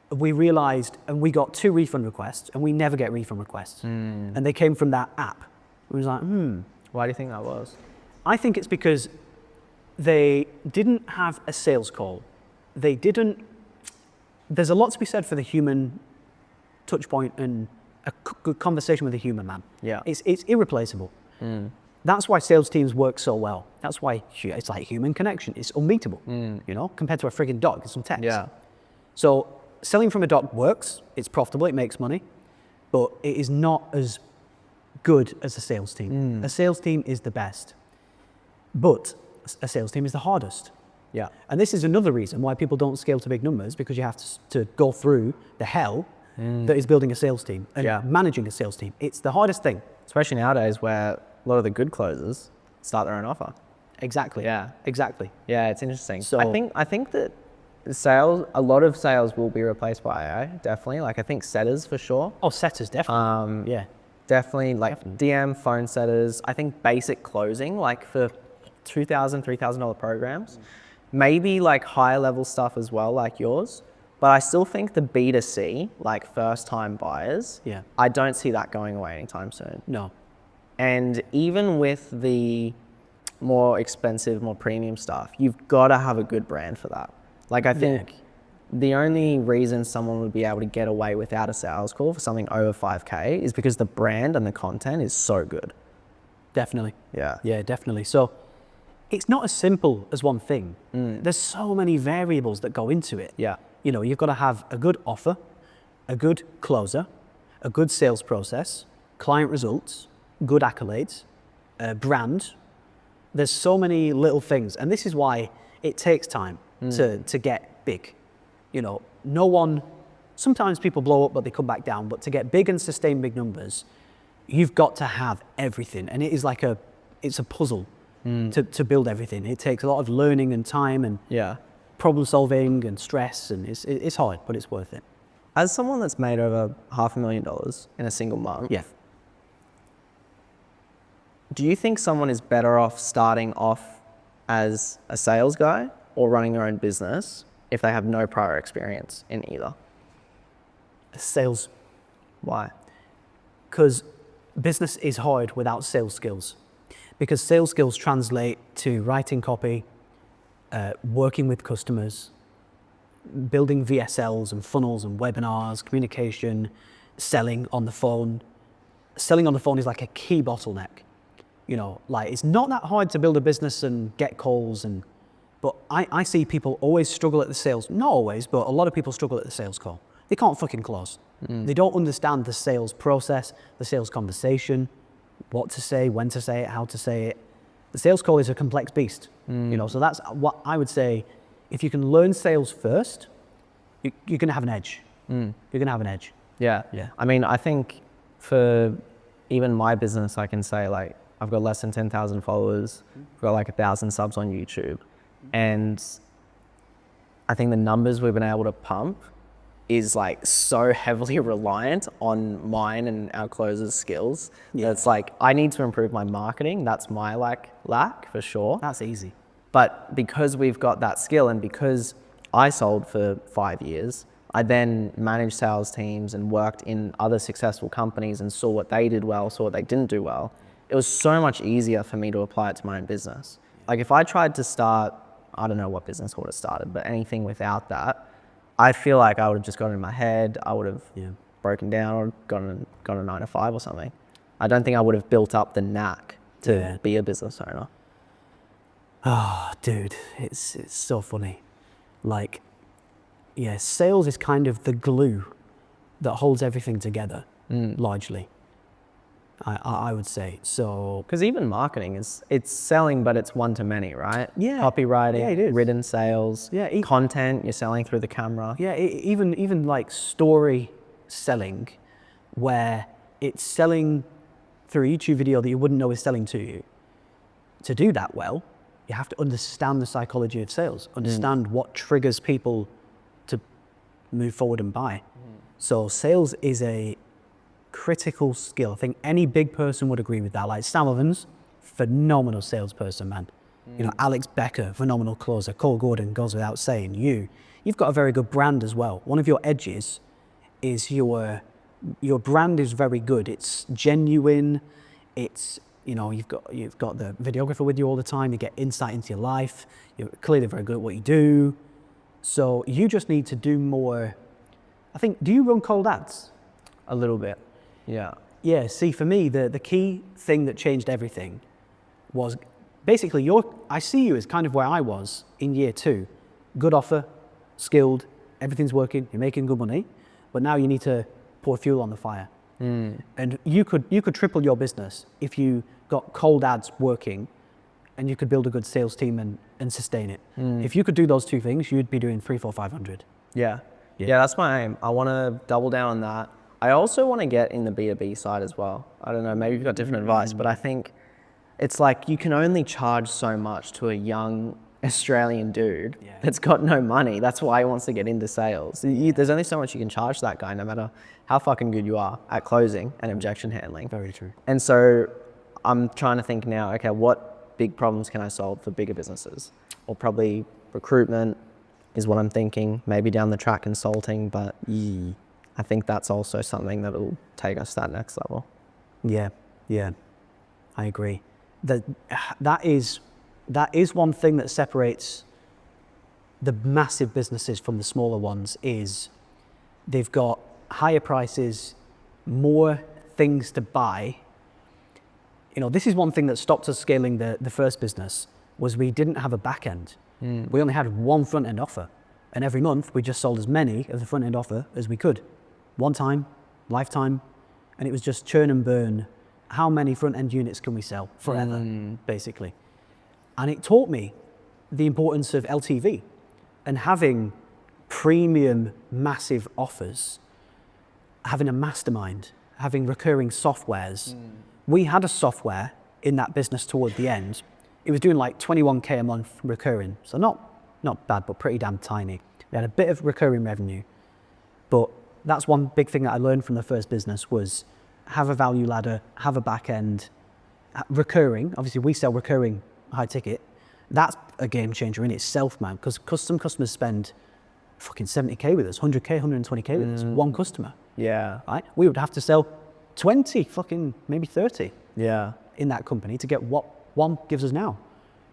We realized, and we got 2 refund requests, and we never get refund requests. And they came from that app. We was like, Why do you think that was? I think it's because they didn't have a sales call. There's a lot to be said for the human touch point and a good conversation with a human, man. Yeah. It's irreplaceable. That's why sales teams work so well. That's why it's like human connection. It's unbeatable, compared to a frigging dog and some text. Yeah. So selling from a dog works. It's profitable. It makes money, but it is not as good as a sales team. A sales team is the best, but a sales team is the hardest. Yeah. And this is another reason why people don't scale to big numbers, because you have to go through the hell that is building a sales team and managing a sales team. It's the hardest thing. Especially nowadays where a lot of the good closers start their own offer. Exactly. Yeah. Exactly. Yeah, it's interesting. So I think that a lot of sales will be replaced by AI, definitely. Like I think setters for sure. Oh, setters, definitely. Yeah. Definitely DM, phone setters. I think basic closing, like for $2,000, $3,000 programs. Maybe like higher level stuff as well, like yours. But I still think the B2C, like first time buyers, I don't see that going away anytime soon. No. And even with the more expensive, more premium stuff, you've got to have a good brand for that. Like I think the only reason someone would be able to get away without a sales call for something over 5K is because the brand and the content is so good. Definitely. Yeah. Yeah, definitely. So it's not as simple as one thing. There's so many variables that go into it. Yeah. You've got to have a good offer, a good closer, a good sales process, client results, good accolades, brand. There's so many little things. And this is why it takes time to get big. Sometimes people blow up, but they come back down. But to get big and sustain big numbers, you've got to have everything. And it is it's a puzzle to build everything. It takes a lot of learning and time and problem solving and stress. And it's hard, but it's worth it. As someone that's made over $500,000 in a single month, do you think someone is better off starting off as a sales guy or running their own business if they have no prior experience in either? Sales. Why? Because business is hard without sales skills. Because sales skills translate to writing copy, working with customers, building VSLs and funnels and webinars, communication, selling on the phone. Selling on the phone is like a key bottleneck. It's not that hard to build a business and get calls, but I see people always struggle at the sales. Not always, but a lot of people struggle at the sales call. They can't fucking close. They don't understand the sales process, the sales conversation, what to say, when to say it, how to say it. The sales call is a complex beast, so that's what I would say. If you can learn sales first, you're going to have an edge. You're going to have an edge. Yeah. I mean, I think for even my business, I can say I've got less than 10,000 followers. I've got like 1,000 subs on YouTube. And I think the numbers we've been able to pump is like so heavily reliant on mine and our closers' skills. Yeah. It's like, I need to improve my marketing. That's my like lack for sure. That's easy. But because we've got that skill and because I sold for 5 years, I then managed sales teams and worked in other successful companies and saw what they did well, saw what they didn't do well. It was so much easier for me to apply it to my own business. Like if I tried to start, I don't know what business I would have started, but anything without that, I feel like I would have just gotten in my head. I would have broken down or gone a 9 to 5 or something. I don't think I would have built up the knack to be a business owner. Oh, dude, it's so funny. Like, yeah, sales is kind of the glue that holds everything together, largely. I would say so. Because even marketing it's selling, but it's one to many, right? Yeah. Copywriting, Yeah, it is. written sales, Yeah, content you're selling through the camera. Yeah, even like story selling, where it's selling through a YouTube video that you wouldn't know is selling to you. To do that well, you have to understand the psychology of sales, understand what triggers people to move forward and buy. So sales is a critical skill. I think any big person would agree with that. Like Sam Ovens, phenomenal salesperson, man. You know, Alex Becker, phenomenal closer. Cole Gordon goes without saying. You've got a very good brand as well. One of your edges is your brand is very good. It's genuine. It's, you know, you've got the videographer with you all the time. You get insight into your life. You're clearly very good at what you do. So you just need to do more. I think, do you run cold ads? A little bit, yeah. Yeah, see, for me, the key thing that changed everything was basically I see you as kind of where I was in year 2. Good offer, skilled, everything's working, you're making good money, but now you need to pour fuel on the fire. And you could triple your business if you got cold ads working and you could build a good sales team and sustain it. If you could do those 2 things, you'd be doing 3, 4, 500. Yeah, that's my aim. I want to double down on that. I also want to get in the B2B side as well. I don't know, maybe you've got different advice, but I think it's like you can only charge so much to a young Australian dude that's got no money. That's why he wants to get into sales. There's only so much you can charge that guy, no matter how fucking good you are at closing and objection handling. Very true. And so I'm trying to think now, okay, what big problems can I solve for bigger businesses? Or probably recruitment is what I'm thinking, maybe down the track consulting, but I think that's also something that will take us to that next level. Yeah, I agree. That is one thing that separates the massive businesses from the smaller ones is they've got higher prices, more things to buy. You know, this is one thing that stopped us scaling the first business was we didn't have a back end. We only had one front end offer. And every month we just sold as many of the front end offer as we could. One time, lifetime, and it was just churn and burn. How many front end units can we sell forever, basically? And it taught me the importance of LTV and having premium, massive offers, having a mastermind, having recurring softwares. We had a software in that business toward the end. It was doing like 21K a month recurring. So not bad, but pretty damn tiny. We had a bit of recurring revenue, but that's one big thing that I learned from the first business was have a value ladder, have a back end, recurring. Obviously we sell recurring high ticket. That's a game changer in itself, man, because some customers spend fucking 70K with us, 100K, 120K with us, one customer. Yeah. Right? We would have to sell 20, fucking maybe 30 Yeah. in that company to get what one gives us now.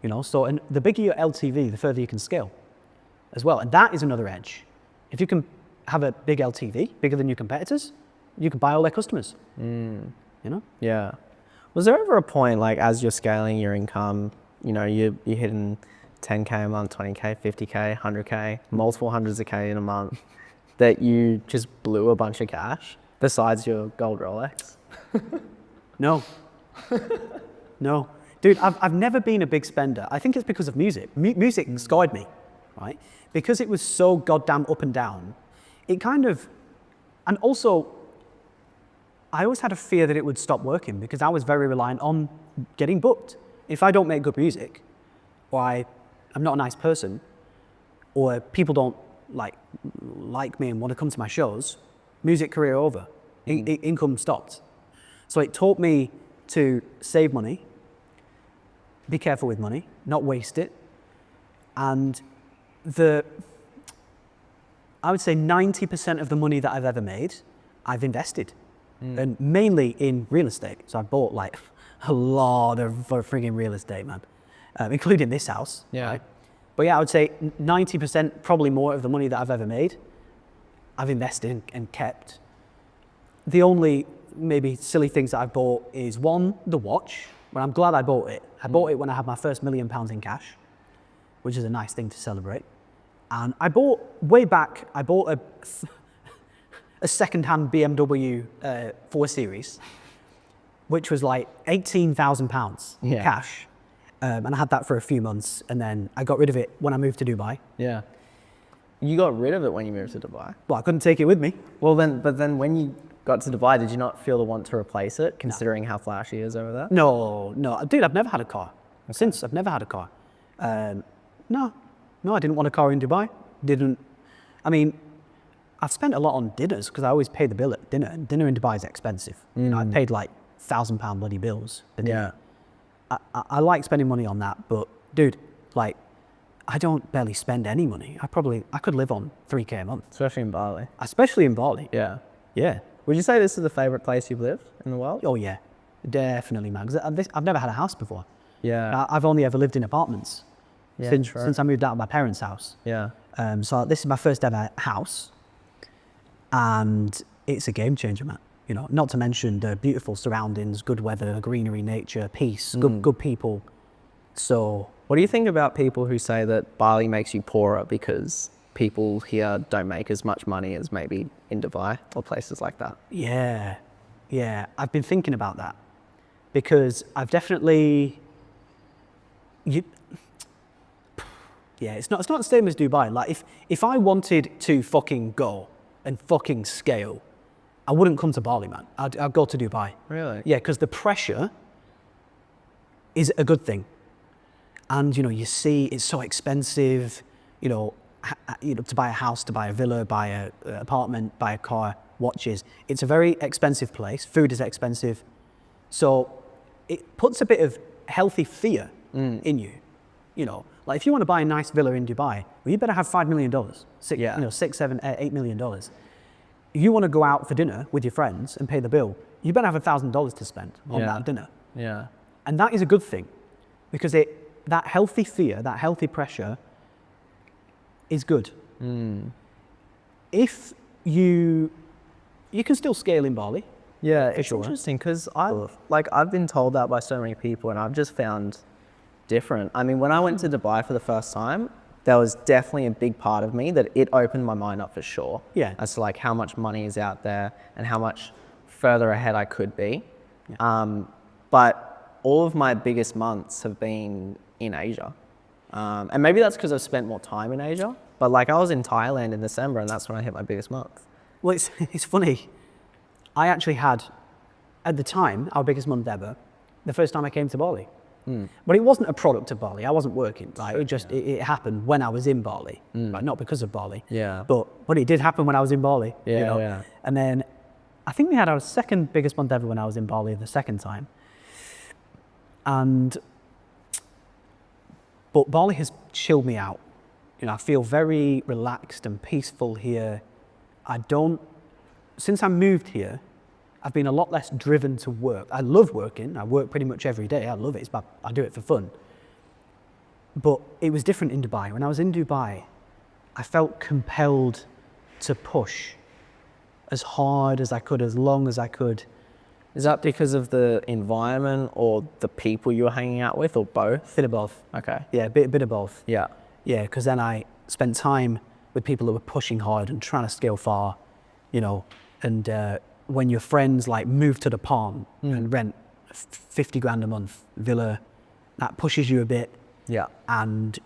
You know, so and the bigger your LTV, the further you can scale as well. And that is another edge. If you can have a big LTV, bigger than your competitors, you can buy all their customers. You know? Yeah. Was there ever a point, like, as you're scaling your income, you know, you're hitting 10K a month, 20K, 50K, 100K, multiple hundreds of K in a month, that you just blew a bunch of cash besides your gold Rolex? No. No. Dude, I've never been a big spender. I think it's because of music. Music scarred me, right? Because it was so goddamn up and down. It kind of, and also, I always had a fear that it would stop working because I was very reliant on getting booked. If I don't make good music, or I'm not a nice person, or people don't like me and want to come to my shows, music career over, income stopped. So it taught me to save money, be careful with money, not waste it, and I would say 90% of the money that I've ever made, I've invested, and mainly in real estate. So I bought like a lot of frigging real estate, man, including this house. Yeah. Right? But yeah, I would say 90%, probably more of the money that I've ever made, I've invested and kept. The only maybe silly things that I've bought is one, the watch. Well, I'm glad I bought it. I bought it when I had my first £1 million in cash, which is a nice thing to celebrate. And I bought, way back, I bought a second-hand BMW 4 Series, which was like £18,000 cash. And I had that for a few months, and then I got rid of it when I moved to Dubai. Yeah. You got rid of it when you moved to Dubai? Well, I couldn't take it with me. Well, but then when you got to Dubai, did you not feel the want to replace it, considering how flashy it is over there? No. Dude, I've never had a car. Since, I've never had a car. No, I didn't want a car in Dubai. I mean, I've spent a lot on dinners because I always pay the bill at dinner, and dinner in Dubai is expensive. You know, I paid like £1,000 bloody bills for dinner. Yeah. I like spending money on that, but dude, like, I don't barely spend any money. I could live on 3K a month. Especially in Bali. Especially in Bali. Yeah. Yeah. Would you say this is the favorite place you've lived in the world? Oh yeah, definitely, man. 'Cause I've never had a house before. Yeah. I've only ever lived in apartments since I moved out of my parents' house. Yeah. So this is my first ever house, and it's a game changer, man. You know, not to mention the beautiful surroundings, good weather, greenery, nature, peace, good people. So, what do you think about people who say that Bali makes you poorer because people here don't make as much money as maybe in Dubai or places like that? Yeah, I've been thinking about that because I've definitely, it's not the same as Dubai. Like if I wanted to fucking go and fucking scale, I wouldn't come to Bali, man. I'd go to Dubai. Really? Yeah, because the pressure is a good thing. And, you know, you see it's so expensive, you know, to buy a house, to buy a villa, buy an apartment, buy a car, watches. It's a very expensive place. Food is expensive. So it puts a bit of healthy fear in you. You know, like if you want to buy a nice villa in Dubai, well, you better have $5 million, $6, 7, $8 million. You want to go out for dinner with your friends and pay the bill, you better have $1,000 to spend on that dinner. Yeah. And that is a good thing because that healthy fear, that healthy pressure is good. If you can still scale in Bali. Yeah, it's interesting because I've been told that by so many people, and I've just found different. I mean, when I went to Dubai for the first time, there was definitely a big part of me that it opened my mind up for sure. Yeah. As to like how much money is out there and how much further ahead I could be. Yeah. But all of my biggest months have been in Asia. And maybe that's because I've spent more time in Asia. But like I was in Thailand in December, and that's when I hit my biggest month. Well, it's funny. I actually had, at the time, our biggest month ever, the first time I came to Bali. But it wasn't a product of Bali. I wasn't working. Like it happened when I was in Bali, like not because of Bali. Yeah. But it did happen when I was in Bali. Yeah, you know? yeah. And then I think we had our second biggest month ever when I was in Bali the second time. But Bali has chilled me out. You know, I feel very relaxed and peaceful here. Since I moved here, I've been a lot less driven to work. I love working. I work pretty much every day. I love it. I do it for fun. But it was different in Dubai. When I was in Dubai, I felt compelled to push as hard as I could, as long as I could. Is that because of the environment or the people you were hanging out with, or both? Bit of both. Okay. Yeah, bit of both. Yeah. Yeah, because then I spent time with people who were pushing hard and trying to scale far, you know, and when your friends like move to the Palm and rent 50 grand a month villa, that pushes you a bit. Yeah. And,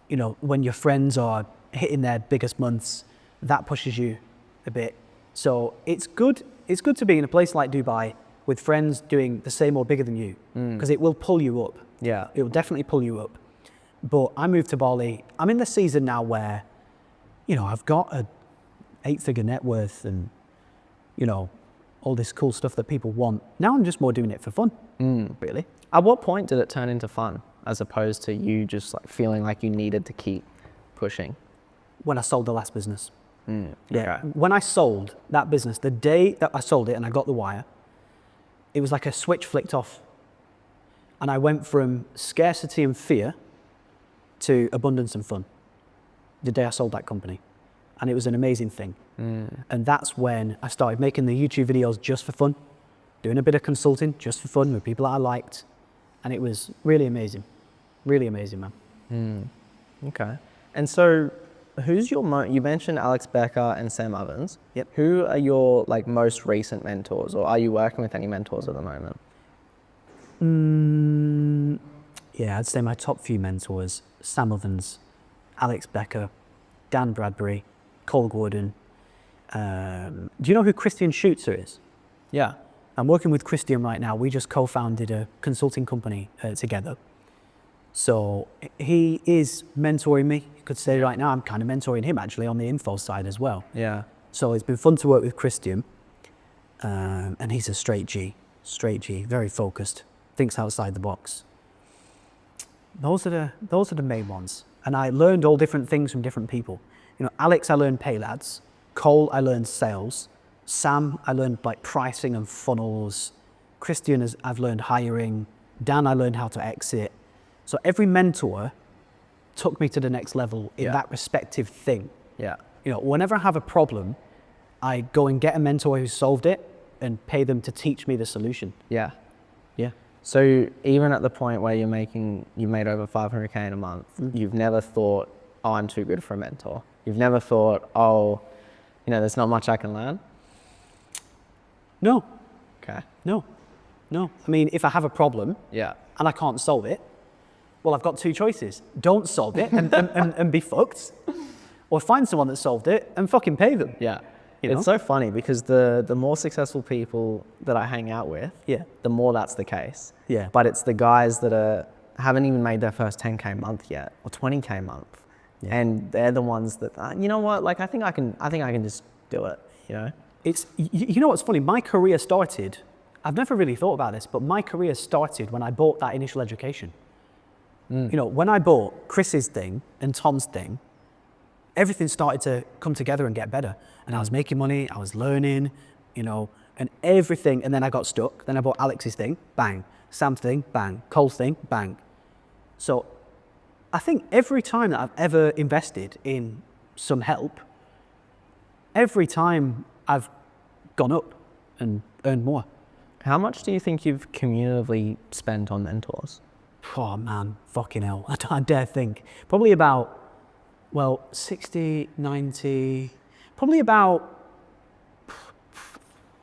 you know, when your friends are hitting their biggest months, that pushes you a bit. So it's good to be in a place like Dubai with friends doing the same or bigger than you, because it will pull you up. Yeah. It will definitely pull you up. But I moved to Bali. I'm in the season now where, I've got a 8-figure net worth and, all this cool stuff that people want. Now I'm just more doing it for fun, really. At what point did it turn into fun as opposed to you just like feeling like you needed to keep pushing? When I sold the last business. Yeah. Yeah. When I sold that business, the day that I sold it and I got the wire, it was like a switch flicked off. And I went from scarcity and fear to abundance and fun the day I sold that company. And it was an amazing thing. And that's when I started making the YouTube videos just for fun, doing a bit of consulting just for fun with people that I liked. And it was really amazing. Really amazing, man. Okay. And so who's your, you mentioned Alex Becker and Sam Ovens. Yep. Who are your like most recent mentors, or are you working with any mentors at the moment? Yeah, I'd say my top few mentors, Sam Ovens, Alex Becker, Dan Bradbury, Cole Gordon. Do you know who Christian Schutzer is? Yeah. I'm working with Christian right now. We just co-founded a consulting company together. So he is mentoring me. You could say right now I'm kind of mentoring him actually on the info side as well. Yeah. So it's been fun to work with Christian. And he's a straight G, very focused, thinks outside the box. Those are the main ones. And I learned all different things from different people. Alex, I learned pay lads. Cole, I learned sales. Sam, I learned like pricing and funnels. Christian, I've learned hiring. Dan, I learned how to exit. So every mentor took me to the next level in that respective thing. Yeah. Whenever I have a problem, I go and get a mentor who solved it and pay them to teach me the solution. Yeah. Yeah. So even at the point where you made over 500K in a month, you've never thought, oh, I'm too good for a mentor. You've never thought, oh, there's not much I can learn. No. Okay. No. I mean, if I have a problem Yeah. and I can't solve it, well, I've got two choices. Don't solve it and be fucked, or find someone that solved it and fucking pay them. Yeah. You know? It's so funny because the more successful people that I hang out with, the more that's the case. Yeah. But it's the guys that haven't even made their first 10K month yet, or 20K month. Yeah. And they're the ones that, you know what, like I think I can just do it, It's, you know what's funny? My career started, I've never really thought about this, but my career started when I bought that initial education. When I bought Chris's thing and Tom's thing, everything started to come together and get better. And I was making money, I was learning, and everything. And then I got stuck. Then I bought Alex's thing, bang. Sam's thing, bang. Cole's thing, bang. So I think every time that I've ever invested in some help, every time I've gone up and earned more. How much do you think you've cumulatively spent on mentors? Oh man, fucking hell. I dare think. Probably about, 60, 90, probably about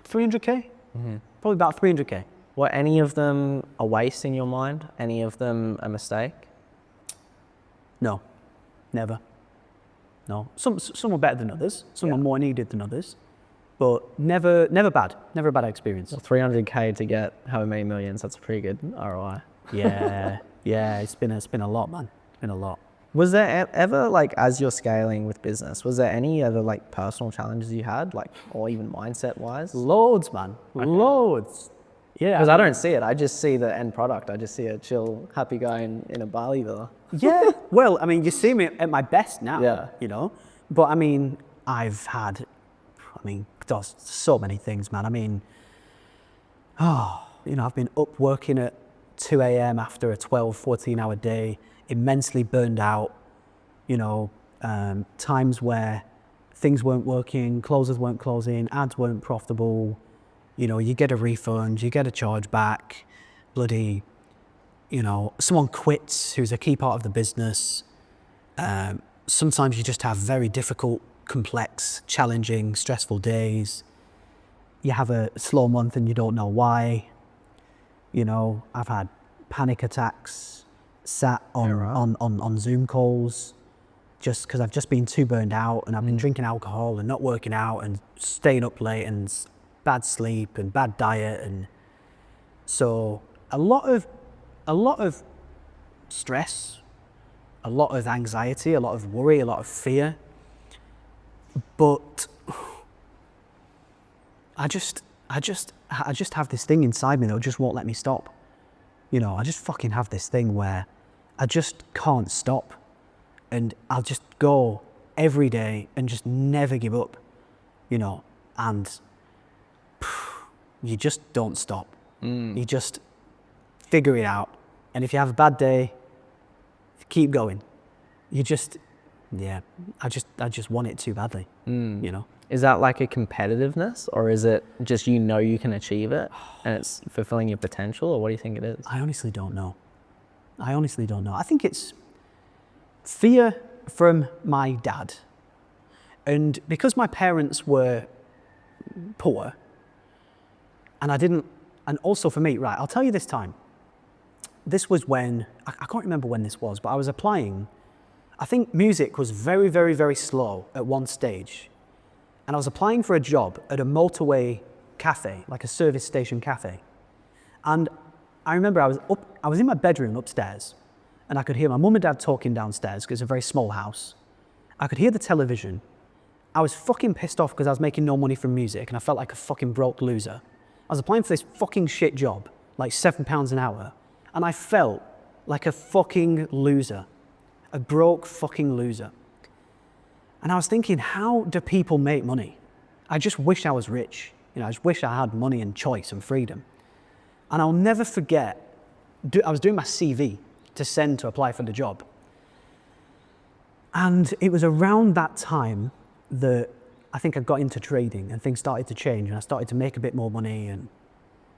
300K. Probably about 300K. Were any of them a waste in your mind? Any of them a mistake? No, never. No. Some were better than others. Some were more needed than others. But never bad. Never a bad experience. Well, 300K to get however many millions, that's a pretty good ROI. Yeah, it's been a lot, man. It's been a lot. Was there ever, like, as you're scaling with business, was there any other, like, personal challenges you had, like, or even mindset-wise? Loads, man. Okay. Loads. Yeah. Because I don't see it. I just see the end product. I just see a chill, happy guy in a Bali villa. Yeah. Well, I mean, you see me at my best now. Yeah. But I mean, there's so many things, man. I mean, I've been up working at 2 a.m. after a 12, 14-hour day, immensely burned out, times where things weren't working, closers weren't closing, ads weren't profitable, you get a refund, you get a charge back, bloody, someone quits who's a key part of the business. Sometimes you just have very difficult, complex, challenging, stressful days. You have a slow month and you don't know why. I've had panic attacks, sat on Zoom calls, just because I've just been too burned out and I've been drinking alcohol and not working out and staying up late and bad sleep and bad diet. And so a lot of stress, a lot of anxiety, a lot of worry, a lot of fear. But I just have this thing inside me that just won't let me stop. You know, I just fucking have this thing where I just can't stop. And I'll just go every day and just never give up, you know, and you just don't stop. You just figure it out. And if you have a bad day, keep going. You just, yeah, I just want it too badly, you know. Is that like a competitiveness, or is it just you know you can achieve it and it's fulfilling your potential, or what do you think it is? I honestly don't know. I think it's fear from my dad. And because my parents were poor, and also for me, right, I'll tell you this time. This was when, I can't remember when this was, but I was applying. I think music was very, very, very slow at one stage. And I was applying for a job at a motorway cafe, like a service station cafe. And I remember I was in my bedroom upstairs, and I could hear my mum and dad talking downstairs because it's a very small house. I could hear the television. I was fucking pissed off because I was making no money from music and I felt like a fucking broke loser. I was applying for this fucking shit job, like £7 an hour, and I felt like a fucking loser, a broke fucking loser. And I was thinking, how do people make money? I just wish I was rich. You know, I just wish I had money and choice and freedom. And I'll never forget, I was doing my CV to send to apply for the job. And it was around that time that I think I got into trading and things started to change and I started to make a bit more money.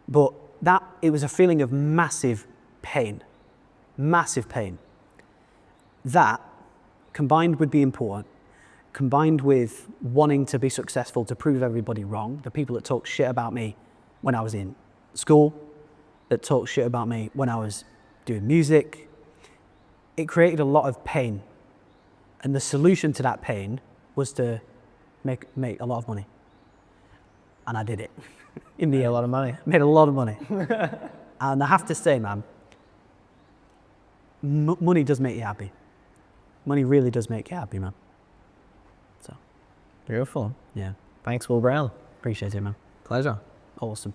But it was a feeling of massive pain. That, combined with being poor, combined with wanting to be successful to prove everybody wrong, the people that talk shit about me when I was in school, that talk shit about me when I was doing music, it created a lot of pain. And the solution to that pain was to make a lot of money. And I did it. In the Made a end. lot of money. Made a lot of money. And I have to say, man, money does make you happy. Money really does make you happy, man. So, Beautiful. yeah. Thanks, Will Brown. Appreciate it, man. Pleasure. Awesome.